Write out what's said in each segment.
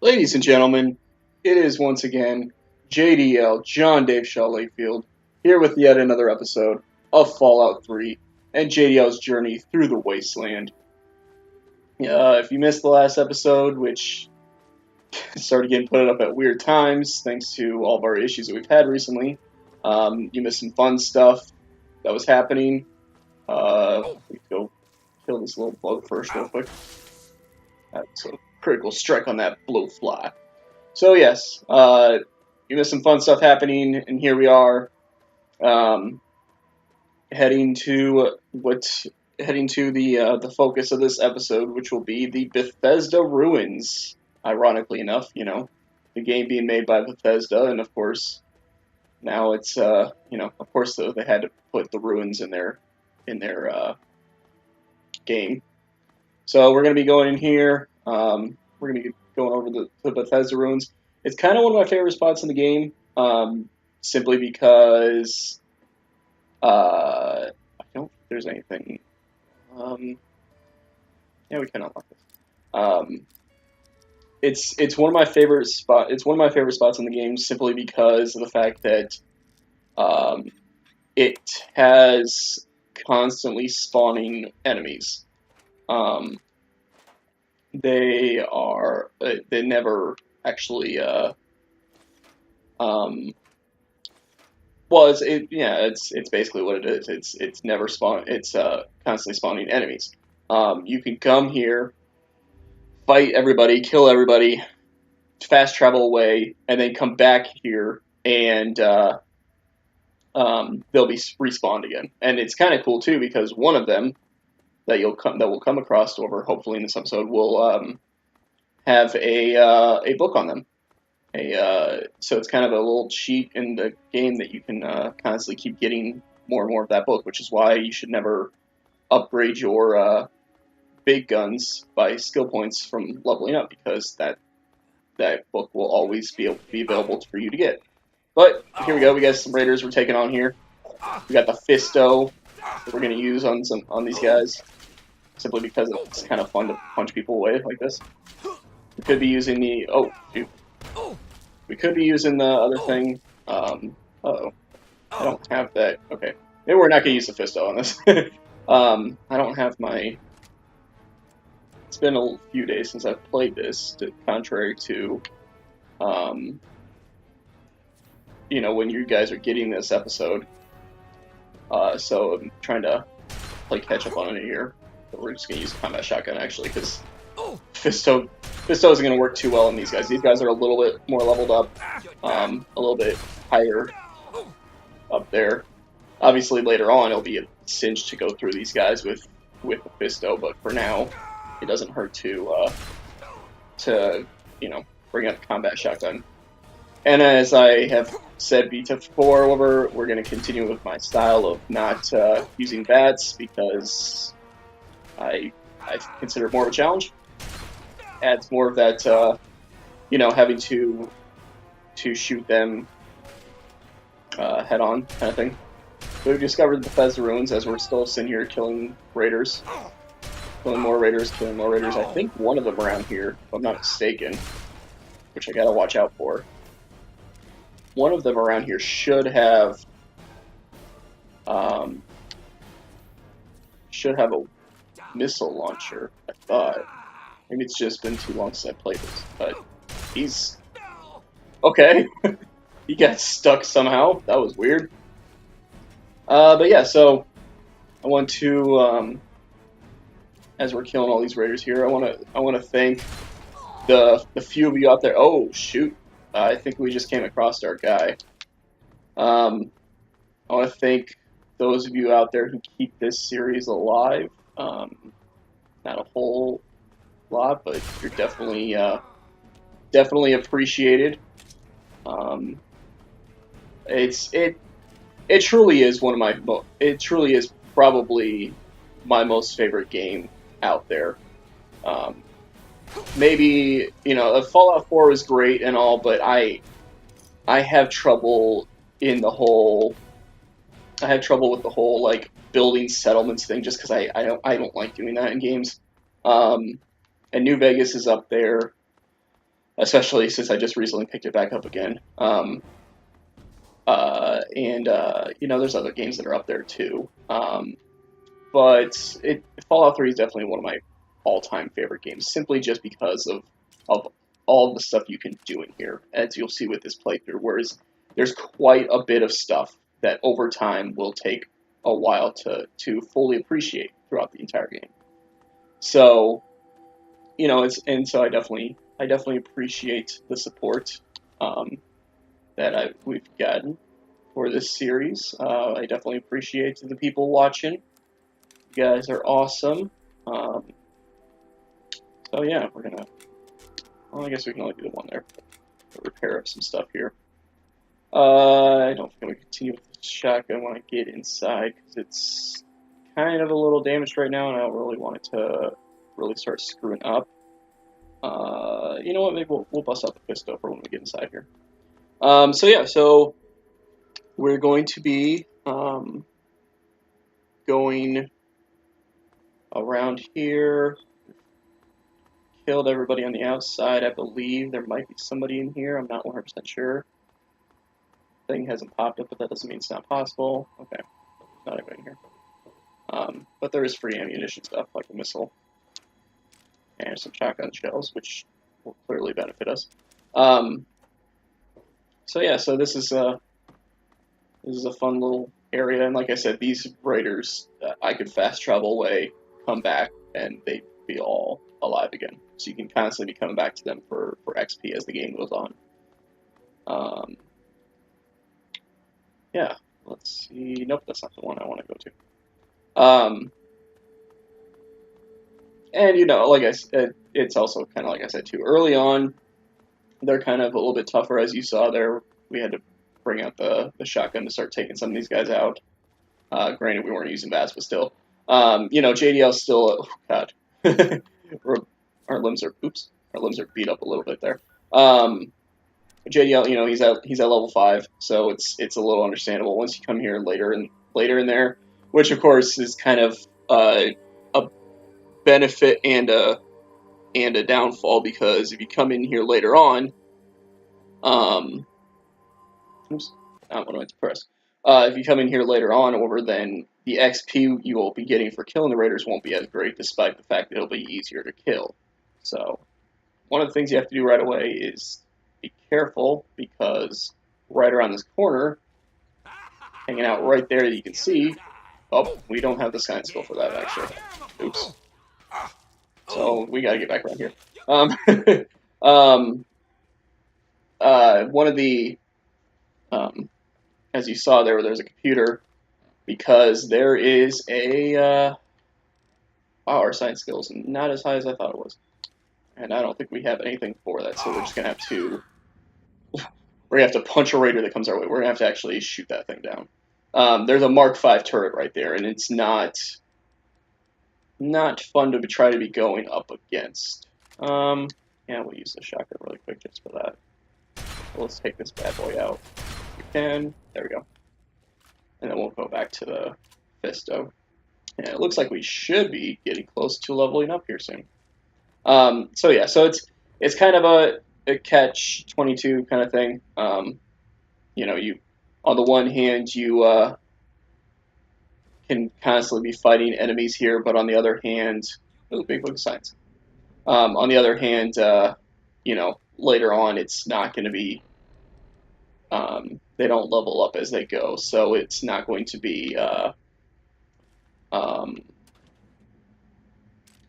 Ladies and gentlemen, it is once again JDL, John Dave Shaw Layfield, here with yet another episode of Fallout 3 and JDL's journey through the wasteland. If you missed the last episode, which started getting put up at weird times thanks to all of our issues that we've had recently, you missed some fun stuff that was happening. We go kill this little bug first real quick. That's a critical strike on that blowfly. So yes, you missed some fun stuff happening, and here we are, heading to the focus of this episode, which will be the Bethesda ruins. Ironically enough, the game being made by Bethesda, and of course, now it's of course they had to put the ruins in their game. So we're gonna be going in here. We're gonna be going over the Bethesda ruins. It's kind of one of my favorite spots in the game, simply because I don't think there's anything. Yeah, we can unlock this. It's one of my favorite spot. It's one of my favorite spots in the game simply because of the fact that it has constantly spawning enemies. They never actually it's basically what it is. It's never spawn. It's constantly spawning enemies. You can come here, fight everybody, kill everybody, fast travel away, and then come back here and they'll be respawned again. And it's kind of cool too because one of them that we'll come across over hopefully in this episode will have a book on them. So it's kind of a little cheat in the game that you can constantly keep getting more and more of that book, which is why you should never upgrade your big guns by skill points from leveling up, because that book will always be available for you to get. But here we go. We got some raiders we're taking on here. We got the Fisto that we're going to use on these guys, simply because it's kind of fun to punch people away like this. We could be using the We could be using the other thing. Uh-oh. I don't have that. Okay. Maybe we're not going to use the Fisto on this. I don't have my... It's been a few days since I've played this, contrary to, when you guys are getting this episode. So I'm trying to play catch up on it here. But we're just going to use a combat shotgun, actually, because Fisto isn't going to work too well on these guys. These guys are a little bit more leveled up, a little bit higher up there. Obviously, later on, it'll be a cinch to go through these guys with the Fisto, but for now, it doesn't hurt to bring up the combat shotgun. And as I have said before, we're going to continue with my style of not using bats, because I consider it more of a challenge. Adds more of that, having to shoot them head on kind of thing. So we've discovered the Bethesda ruins as we're still sitting here killing raiders. Killing more raiders. I think one of them around here, if I'm not mistaken, which I gotta watch out for. One of them around here should have a missile launcher, I thought. Maybe it's just been too long since I played this, but he's... Okay. He got stuck somehow. That was weird. But yeah, so I want to, as we're killing all these raiders here, I want to thank the few of you out there. Oh shoot! I think we just came across our guy. I want to thank those of you out there who keep this series alive. Not a whole lot, but you're definitely appreciated. It truly is it truly is probably my most favorite game out there. Maybe, Fallout 4 was great and all, but I have trouble with the whole like building settlements thing, just because I don't like doing that in games. And New Vegas is up there. especially since I just recently picked it back up again. You know, there's other games that are up there too. But Fallout 3 is definitely one of my all-time favorite games, simply just because of all the stuff you can do in here, as you'll see with this playthrough. Whereas there's quite a bit of stuff that over time will take a while to fully appreciate throughout the entire game. So, you know, so I definitely appreciate the support that we've gotten for this series. I definitely appreciate the people watching. You guys are awesome. So yeah, we're gonna. Well, I guess we can only do the one there. Repair up some stuff here. I don't think I'm gonna continue with the shotgun when I get inside because it's kind of a little damaged right now, and I don't really want it to really start screwing up. You know what? Maybe we'll bust out the pistol for when we get inside here. So yeah, so we're going to be going around here. Killed everybody on the outside. I believe there might be somebody in here. I'm not 100% sure. Thing hasn't popped up, but that doesn't mean it's not possible. Okay, not anybody in here. But there is free ammunition stuff, like a missile and some shotgun shells, which will clearly benefit us. So yeah, so this is a fun little area, and like I said, these raiders, I could fast travel away, come back, and they'd be all alive again. So you can constantly be coming back to them for XP as the game goes on. Yeah, let's see. Nope, that's not the one I want to go to. And you know, like I said, it's also kind of like I said too. Early on, they're kind of a little bit tougher, as you saw there. We had to bring out the shotgun to start taking some of these guys out. Granted, we weren't using VATS, but still. You know, JDL's still. Oh God, our limbs are beat up a little bit there. JDL, you know, he's at level 5, so it's a little understandable. Once you come here later in there, which of course is kind of a benefit and a downfall, because if you come in here later on, oops, not what I meant to press. If you come in here later on, over, then the XP you will be getting for killing the raiders won't be as great, despite the fact that it'll be easier to kill. So, one of the things you have to do right away is be careful, because right around this corner, hanging out right there, you can see. Oh, we don't have the science skill for that, actually. Oops. So we got to get back around here. One of the, as you saw there's a computer, because there is a, wow, our science skill is not as high as I thought it was. And I don't think we have anything for that, so we're just going to have to, punch a raider that comes our way. We're going to have to actually shoot that thing down. There's a Mark V turret right there, and it's not fun to try to be going up against. Yeah, we'll use the shotgun really quick just for that. So let's take this bad boy out. If we can. There we go. And then we'll go back to the Fisto. And it looks like we should be getting close to leveling up here soon. So yeah, so it's kind of a catch-22 kind of thing. You know, you, on the one hand, you can constantly be fighting enemies here, but on the other hand, ooh, big book of science. On the other hand, you know, later on, it's not going to be, they don't level up as they go, so it's not going to be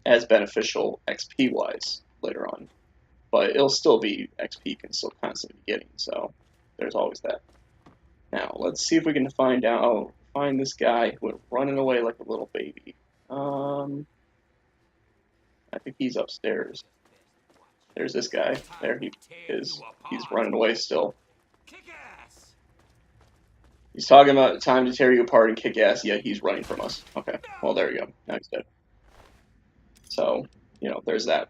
as beneficial XP-wise later on. But it'll still be XP you can still constantly be getting, so there's always that. Now, let's see if we can find this guy who went running away like a little baby. I think he's upstairs. There's this guy. There he is. He's running away still. He's talking about time to tear you apart and kick ass, yet he's running from us. Okay, well, there we go. Now he's dead. So, you know, there's that.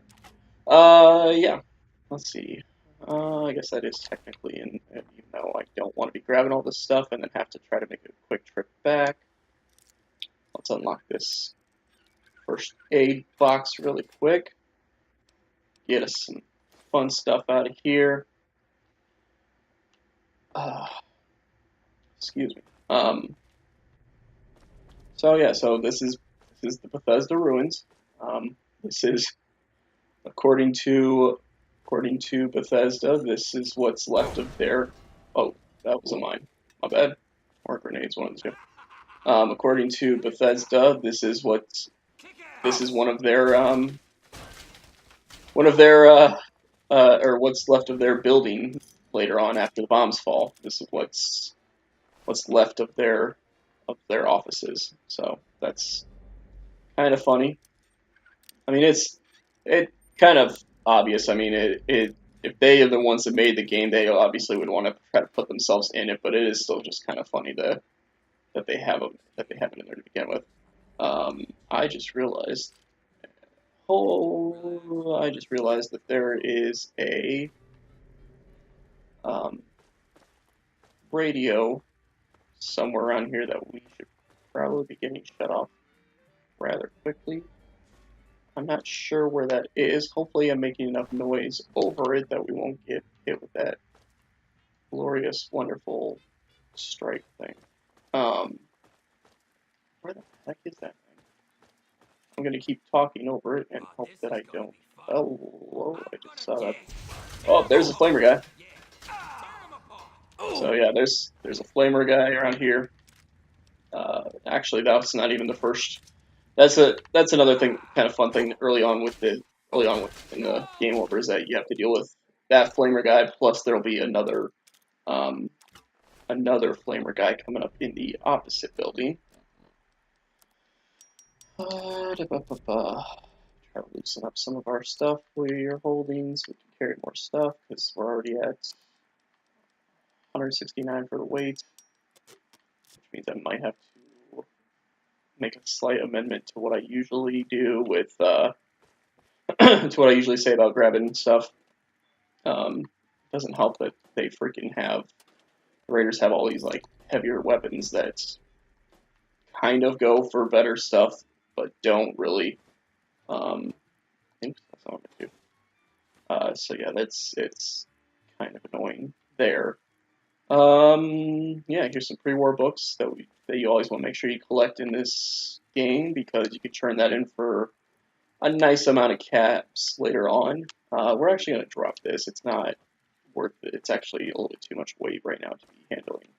Yeah. Let's see. I guess that is technically, and you know, I don't want to be grabbing all this stuff and then have to try to make a quick trip back. Let's unlock this first aid box really quick. Get us some fun stuff out of here. Excuse me. So yeah, so this is the Bethesda ruins. This is according to Bethesda. This is what's left of their. Oh, that was a mine. My bad. Or grenades, one of the two. According to Bethesda, this is one of their or what's left of their building later on after the bombs fall. This is what's left of their offices. So that's kind of funny. I mean, it's kind of obvious. I mean, if they are the ones that made the game, they obviously would want to try to put themselves in it. But it is still just kind of funny that they have it in there to begin with. I just realized. Oh, I just realized that there is a radio somewhere around here that we should probably be getting shut off rather quickly. I'm not sure where that is. Hopefully I'm making enough noise over it that we won't get hit with that glorious, wonderful strike thing. Where the heck is that thing? I'm going to keep talking over it and hope that I don't. Oh, whoa, I just saw that. Oh, there's a flamer guy. So yeah, there's a flamer guy around here. Actually, that's not even the first. That's another thing, kind of fun thing early on in the game over is that you have to deal with that flamer guy. Plus, there'll be another flamer guy coming up in the opposite building. Try to loosen up some of our stuff we're holding so we can carry more stuff because we're already at 169 for the weight, which means I might have to make a slight amendment to what I usually do with to what I usually say about grabbing stuff. It doesn't help that they freaking have the Raiders have all these like heavier weapons that kind of go for better stuff, but don't really. I think that's all I'm gonna do. So yeah, it's kind of annoying there. Yeah, here's some pre-war books that you always want to make sure you collect in this game because you could turn that in for a nice amount of caps later on. We're actually going to drop this. It's not worth it. It's actually a little bit too much weight right now to be handling.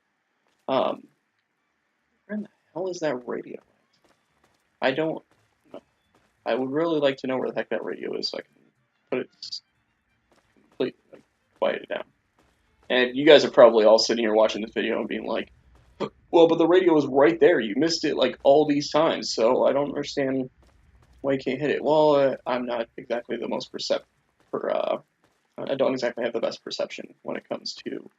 Where in the hell is that radio at? I don't know. I would really like to know where the heck that radio is so I can put it completely, like, quiet it down. And you guys are probably all sitting here watching this video and being like, well, but the radio is right there. You missed it like all these times, so I don't understand why you can't hit it. Well, I'm not exactly the most I don't exactly have the best perception when it comes to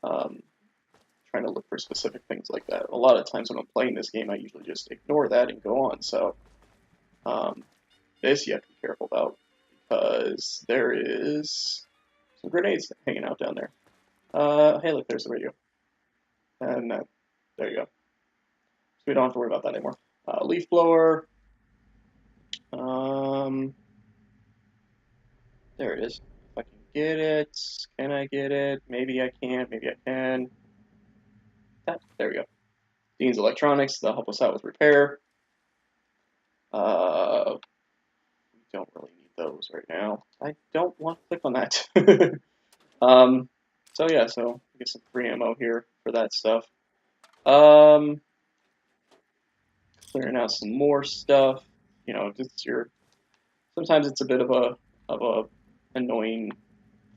trying to look for specific things like that. A lot of times when I'm playing this game, I usually just ignore that and go on. So this you have to be careful about because there is some grenades hanging out down there. Hey, look, there's the radio. And there you go. So we don't have to worry about that anymore. Leaf blower. There it is. If I can get it. Can I get it? Maybe I can't. Maybe I can. There we go. Dean's Electronics. They'll help us out with repair. We don't really need those right now. I don't want to click on that. So yeah, so get some free ammo here for that stuff. Clearing out some more stuff. You know, just sometimes it's a bit of a annoying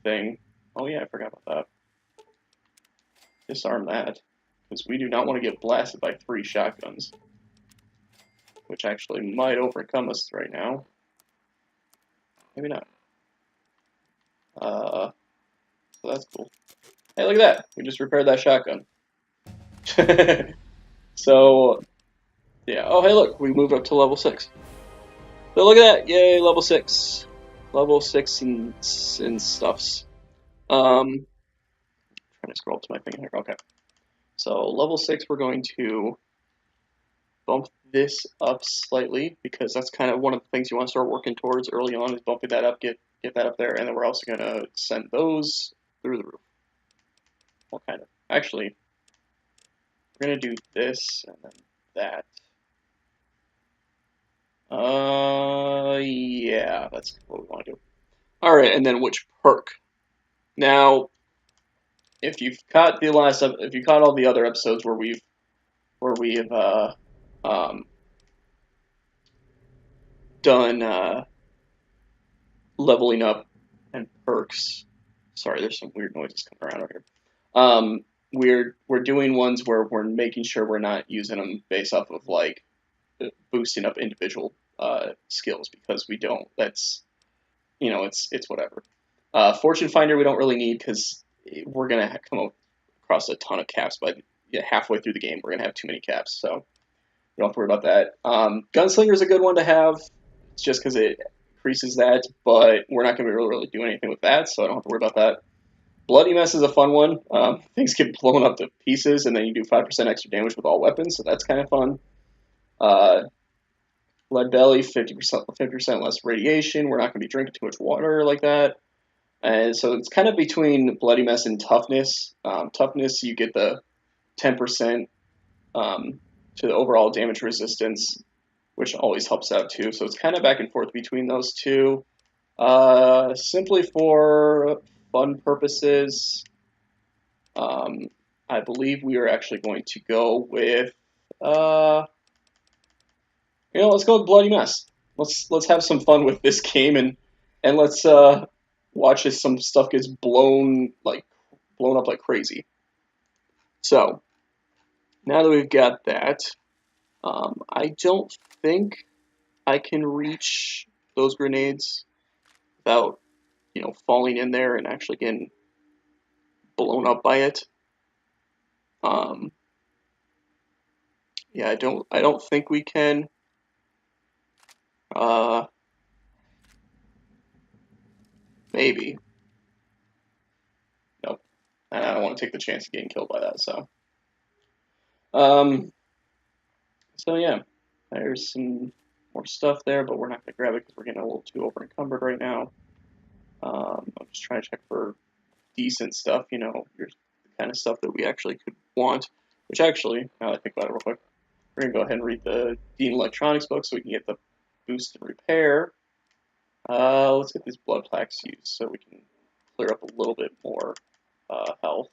thing. Oh yeah, I forgot about that. Disarm that, because we do not want to get blasted by 3 shotguns, which actually might overcome us right now. Maybe not. So that's cool. Hey, look at that! We just repaired that shotgun. So, yeah. Oh, hey, look, we moved up to level 6. So look at that! Yay, level 6. Level 6 and stuffs. Trying to scroll up to my thing here. Okay. So level 6, we're going to bump this up slightly because that's kind of one of the things you want to start working towards early on is bumping that up, get get that up there, and then we're also going to send those through the roof. What kind of? Actually, we're going to do this and then that. Yeah, that's what we want to do. All right, and then which perk? Now, if you've caught if you caught all the other episodes where we have done leveling up and perks. Sorry, there's some weird noises coming around over here. We're doing ones where we're making sure we're not using them based off of like boosting up individual skills, because we don't. That's, you know, it's whatever. Fortune Finder we don't really need because we're gonna come across a ton of caps by halfway through the game. We're gonna have too many caps, so we don't have to worry about that. Gunslinger is a good one to have. It's just because it increases that, but we're not going to really do anything with that, so I don't have to worry about that. Bloody Mess is a fun one. Things get blown up to pieces, and then you do 5% extra damage with all weapons, so that's kind of fun. Lead Belly, 50% less radiation. We're not going to be drinking too much water like that. And so it's kind of between Bloody Mess and Toughness. Toughness, you get the 10% to the overall damage resistance, which always helps out too. So it's kind of back and forth between those two. Simply for fun purposes, I believe we are actually going to go with, let's go with Bloody Mess. Let's have some fun with this game, and let's watch as some stuff gets blown up like crazy. So now that we've got that, I don't think I can reach those grenades without, falling in there and actually getting blown up by it. Yeah, I don't think we can. Maybe. Nope. And I don't want to take the chance of getting killed by that, so. So yeah, there's some more stuff there, but we're not going to grab it because we're getting a little too over encumbered right now. I'm just trying to check for decent stuff, the kind of stuff that we actually could want. Which actually, now that I think about it real quick, we're going to go ahead and read the Dean Electronics book so we can get the boost and repair. Let's get these blood plaques used so we can clear up a little bit more health.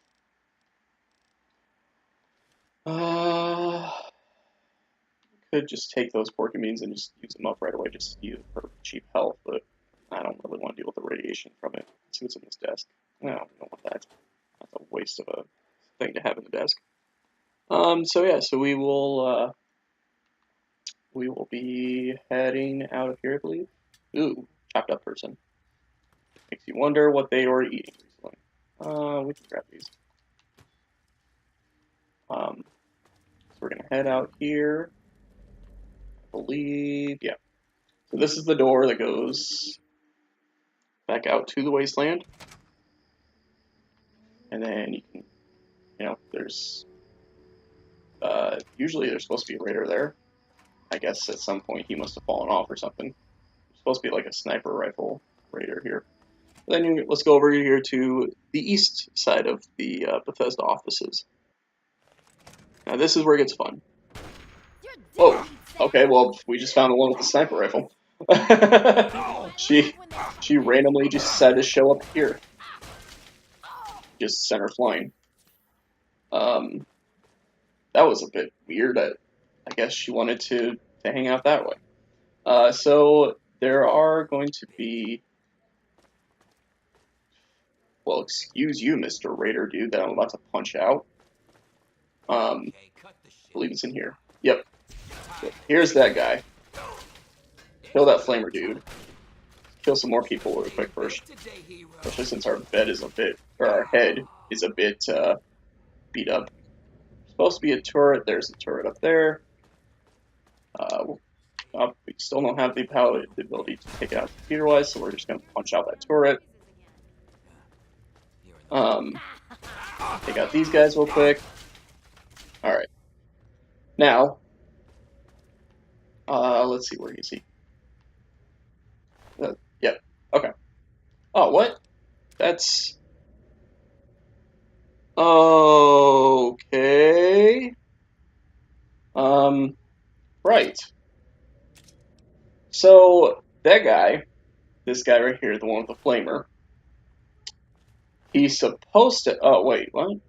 Could just take those porky beans and just use them up right away, just use it for cheap health, but I don't really want to deal with the radiation from it. Let's see what's in this desk. No, we don't want that. That's a waste of a thing to have in the desk. So yeah, so we will be heading out of here, I believe. Ooh, chopped up person. Makes you wonder what they were eating recently. We can grab these. So we're gonna head out here. I believe, yeah. So this is the door that goes back out to the wasteland. And then you can, there's, usually there's supposed to be a raider there. I guess at some point he must have fallen off or something. There's supposed to be like a sniper rifle raider here. Then let's go over here to the east side of the Bethesda offices. Now this is where it gets fun. Whoa, okay, well, we just found the one with the sniper rifle. She randomly just decided to show up here. Just sent her flying. That was a bit weird. I guess she wanted to hang out that way. So there are going to be... Well, excuse you, Mr. Raider dude, that I'm about to punch out. I believe it's in here. Yep. So here's that guy. Kill that flamer dude. Kill some more people real quick first. Especially since our head is a bit beat up. Supposed to be a turret. There's a turret up there. We still don't have the ability to take it out computer-wise, so we're just going to punch out that turret. Take out these guys real quick. Alright. Now, let's see, where is he? Yep, okay. Oh, what? That's... Okay. Right. So, that guy, this guy right here, the one with the flamer, he's supposed to... Oh, wait, what?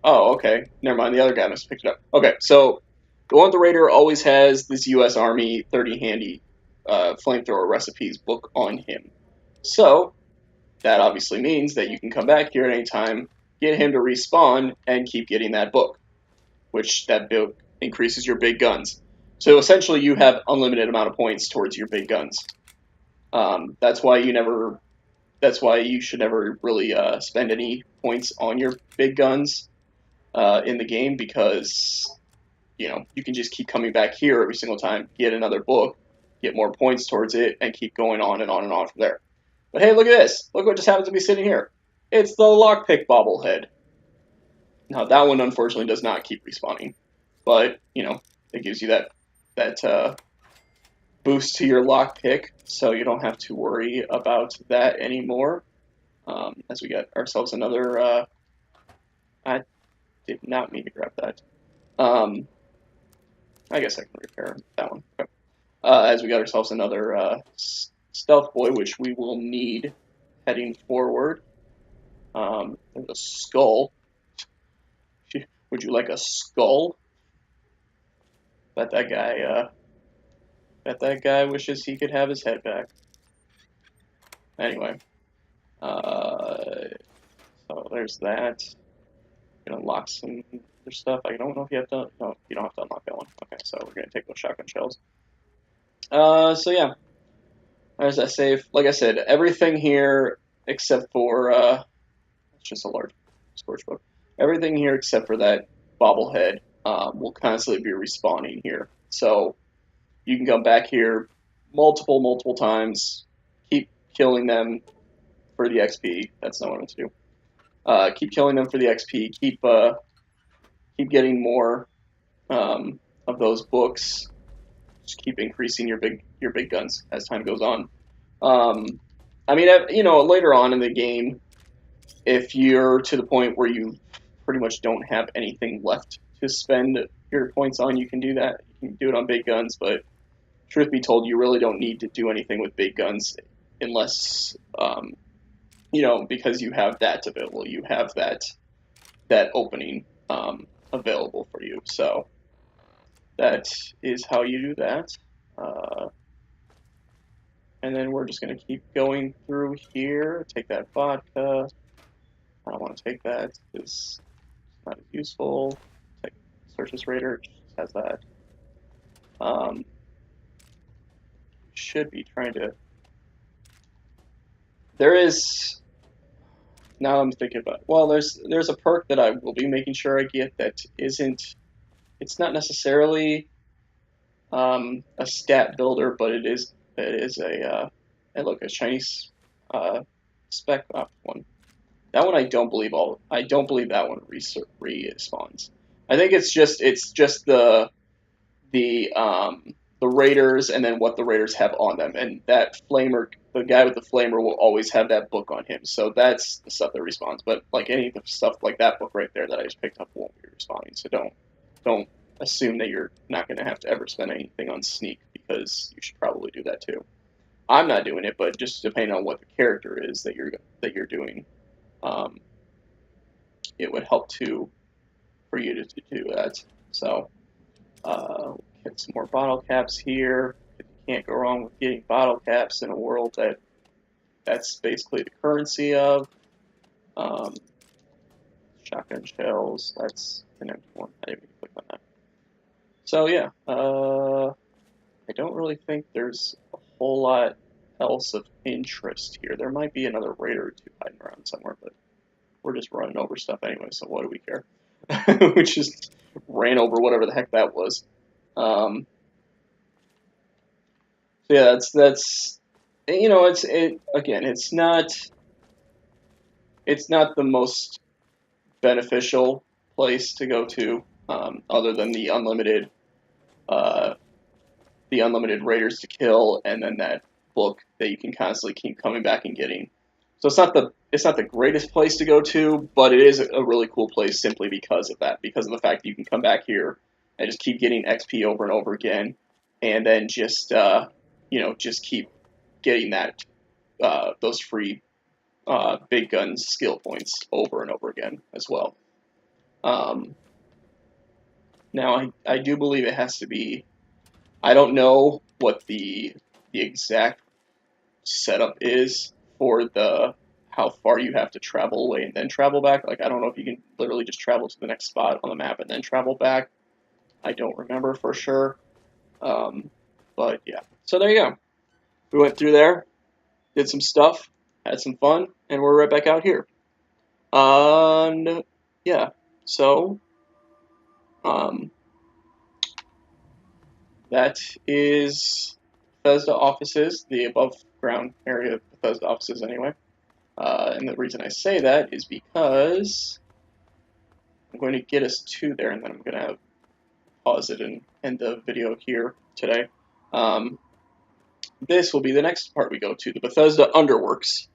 Oh, okay. Never mind, the other guy must have picked it up. Okay, so, the one with the Raider always has this U.S. Army 30 handy flamethrower recipes book on him. So, that obviously means that you can come back here at any time, get him to respawn, and keep getting that book, which that book increases your big guns. So essentially, you have unlimited amount of points towards your big guns. That's why you never. That's why you should never really spend any points on your big guns in the game, because you can just keep coming back here every single time, get another book, get more points towards it, and keep going on and on and on from there. But hey, look at this. Look what just happens to be sitting here. It's the lockpick bobblehead. Now, that one, unfortunately, does not keep respawning. But, it gives you that boost to your lockpick, so you don't have to worry about that anymore. As we got ourselves another... I did not mean to grab that. I guess I can repair that one. Okay. As we got ourselves another stealth boy, which we will need heading forward. There's a skull. Would you like a skull? Bet that guy wishes he could have his head back. Anyway, so there's that. Gonna unlock some other stuff. I don't know if you have to. No, you don't have to unlock that one. Okay, so we're gonna take those shotgun shells. So yeah, there's that save. Like I said, everything here except for it's just a large storage book. Everything here except for that bobblehead will constantly be respawning here. So you can come back here multiple times, keep killing them for the XP. That's not what I'm to do. Keep killing them for the XP. Keep getting more of those books. Just keep increasing your big guns as time goes on. I mean, later on in the game, if you're to the point where you pretty much don't have anything left to spend your points on, you can do that. You can do it on big guns, but truth be told, you really don't need to do anything with big guns unless, because you have that available. You have that opening available for you. So that is how you do that. And then we're just going to keep going through here. Take that vodka. I don't want to take that because it's not as useful. Search this raider. It just has that. Should be trying to... There is... Now I'm thinking about... Well, there's a perk that I will be making sure I get that isn't... It's not necessarily a stat builder, but it is a... look, a Chinese spec one. That one I don't believe that one respawns. I think it's just the raiders and then what the raiders have on them, and that flamer, the guy with the flamer, will always have that book on him. So that's the stuff that respawns. But like any of the stuff like that book right there that I just picked up won't be respawning. So don't assume that you're not going to have to ever spend anything on sneak, because you should probably do that too. I'm not doing it, but just depending on what the character is that you're doing. It would help for you to do that. So, get some more bottle caps here. You can't go wrong with getting bottle caps in a world that's basically the currency of. Shotgun shells, that's an empty one. I didn't even click on that. So yeah, I don't really think there's a whole lot else of interest here. There might be another raider or two hiding around somewhere, but we're just running over stuff anyway, so what do we care? We just ran over whatever the heck that was. So yeah, that's it's not the most beneficial place to go to, other than the unlimited raiders to kill, and then that book that you can constantly keep coming back and getting. So it's not the greatest place to go to, but it is a really cool place simply because of that, because of the fact that you can come back here and just keep getting XP over and over again, and then just just keep getting that those free big guns skill points over and over again as well. Now I do believe it has to be. I don't know what the exact setup is for the how far you have to travel away and then travel back. Like, I don't know if you can literally just travel to the next spot on the map and then travel back. I don't remember for sure. But yeah, so there you go. We went through there, did some stuff, had some fun, and we're right back out here. And yeah, so that is Bethesda offices, the above ground area of Bethesda offices anyway. And the reason I say that is because I'm going to get us to there, and then I'm going to pause it and end the video here today. This will be the next part we go to, the Bethesda Underworks,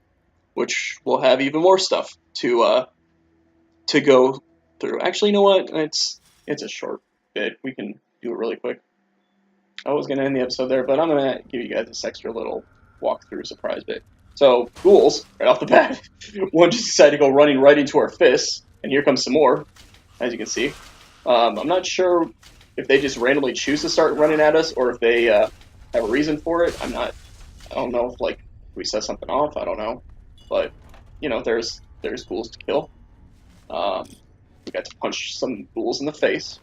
which will have even more stuff to go through. Actually, you know what? It's a short bit. We can do it really quick. I was going to end the episode there, but I'm going to give you guys this extra little walkthrough surprise bit. So, ghouls, right off the bat, one just decided to go running right into our fists, and here comes some more, as you can see. I'm not sure if they just randomly choose to start running at us, or if they have a reason for it. I don't know if, like, we set something off, I don't know. But, there's ghouls to kill. We got to punch some ghouls in the face.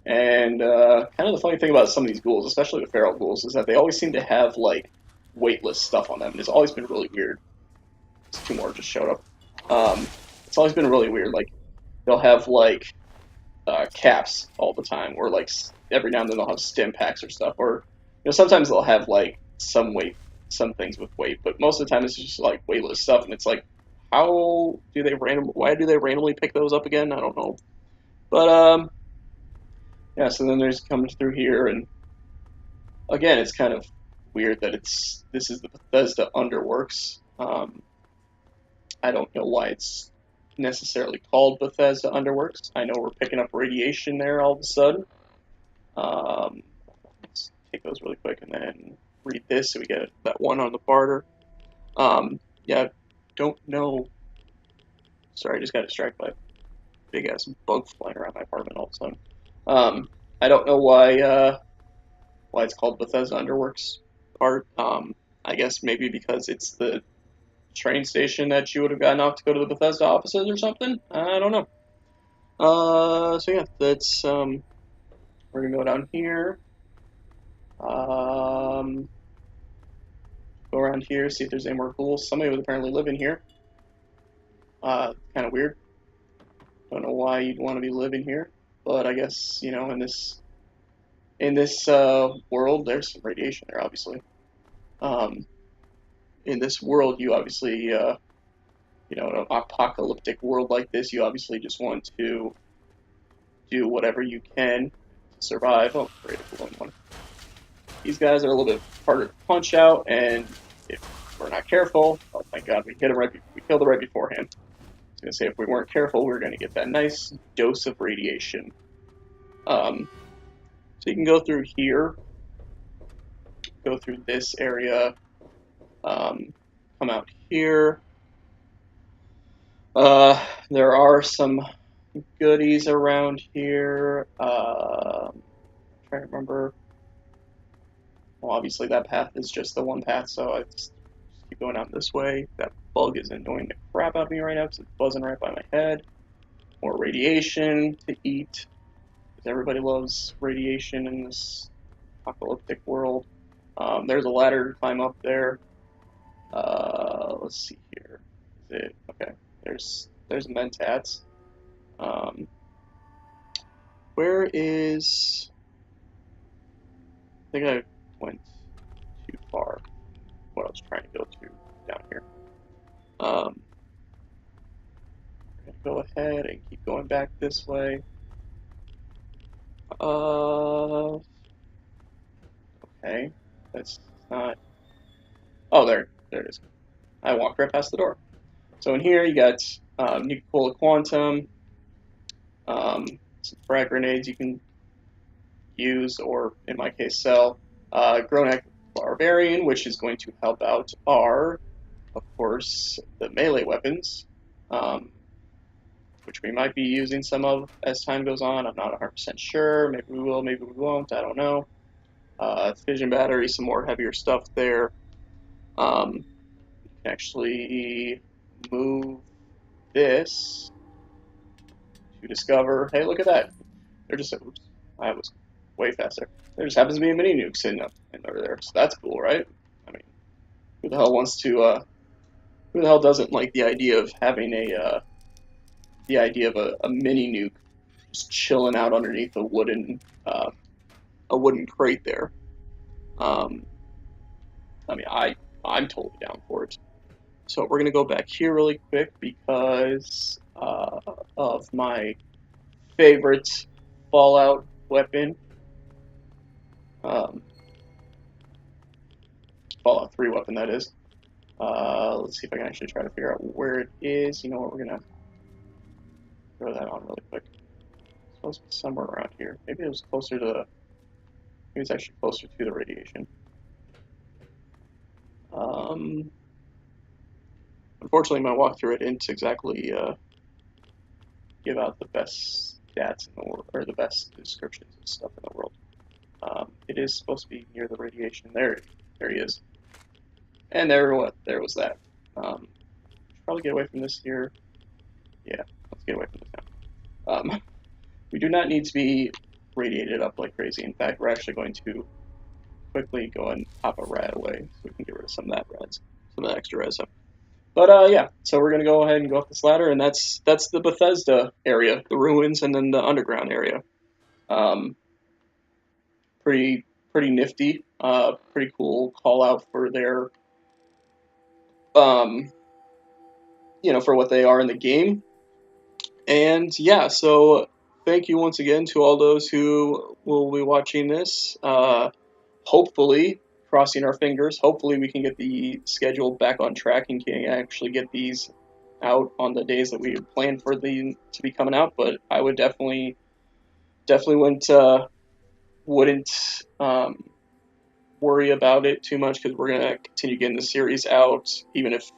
And kind of the funny thing about some of these ghouls, especially the feral ghouls, is that they always seem to have, like, weightless stuff on them. It's always been really weird. Two more just showed up. It's always been really weird. Like, they'll have, like, caps all the time, or, like, every now and then they'll have stim packs or stuff. Or, sometimes they'll have, like, some weight, some things with weight, but most of the time it's just, like, weightless stuff, and it's like, why do they randomly pick those up again? I don't know. But, yeah, so then there's coming through here, and again, it's kind of weird that this is the Bethesda Underworks. I don't know why it's necessarily called Bethesda Underworks. I know we're picking up radiation there all of a sudden. Let's take those really quick and then read this so we get that one on the barter. Yeah, don't know. Sorry, I just got distracted by a big ass bug flying around my apartment all of a sudden. I don't know why it's called Bethesda Underworks part. I guess maybe because it's the train station that you would have gotten off to go to the Bethesda offices or something. I don't know. So yeah, that's we're gonna go down here. Go around here, see if there's any more ghouls. Somebody would apparently live in here. Kind of weird. Don't know why you'd want to be living here, but I guess in this world, there's some radiation there, obviously. In this world, you obviously, in an apocalyptic world like this, you obviously just want to do whatever you can to survive. Oh, great, one. These guys are a little bit harder to punch out, and if we're not careful, oh my god, we killed it right beforehand. I was going to say, if we weren't careful, we were going to get that nice dose of radiation. So you can go through here, go through this area, come out here. There are some goodies around here. I'm trying to remember. Well, obviously that path is just the one path, so I just keep going out this way. That bug is annoying the crap out of me right now because it's buzzing right by my head. More radiation to eat, because everybody loves radiation in this apocalyptic world. There's a ladder to climb up there. Let's see here. Is it okay? There's mentats. Where is? I think I went too far. What I was trying to go to down here. We're gonna go ahead and keep going back this way. Okay, that's not. Oh, there it is. I walked right past the door. So in here you got Nuka-Cola Quantum, some frag grenades you can use, or in my case sell. Gronak Barbarian, which is going to help out our, of course, the melee weapons, which we might be using some of as time goes on. I'm not 100% sure. Maybe we will, maybe we won't. I don't know. Fission battery, some more heavier stuff there. You can actually move this to discover. Hey, look at that. They're just. Oops, I was way faster. There just happens to be a mini nuke sitting up in over there, so that's cool, right? I mean, who the hell wants to? Who the hell doesn't like the idea of having a mini nuke just chilling out underneath a wooden crate there? I mean, I'm totally down for it. So we're gonna go back here really quick because of my favorite Fallout weapon, um, Fallout 3 weapon that is. Let's see if I can actually try to figure out where it is. You know what? We're gonna throw that on really quick. It's supposed to be somewhere around here. Maybe it was closer to. Maybe it's actually closer to the radiation. Unfortunately, my walkthrough didn't exactly give out the best stats in the world, or the best descriptions of stuff in the world. It is supposed to be near the radiation. There he is. And there was that. Should probably get away from this here. Yeah, let's get away from this now. We do not need to be radiated up like crazy. In fact, we're actually going to quickly go and pop a rad away so we can get rid of some of that res, some of that extra res. But yeah, so we're gonna go ahead and go up this ladder, and that's the Bethesda area, the ruins, and then the underground area. Pretty nifty, pretty cool call out for their, for what they are in the game. And yeah, so thank you once again to all those who will be watching this. Hopefully, crossing our fingers, hopefully we can get the schedule back on track and can actually get these out on the days that we planned for them to be coming out. But I would definitely wouldn't worry about it too much, because we're gonna continue getting the series out, even if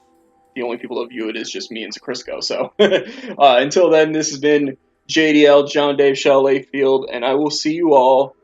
the only people that view it is just me and Crisco. So until then, this has been JDL, John Dave Shell Layfield, and I will see you all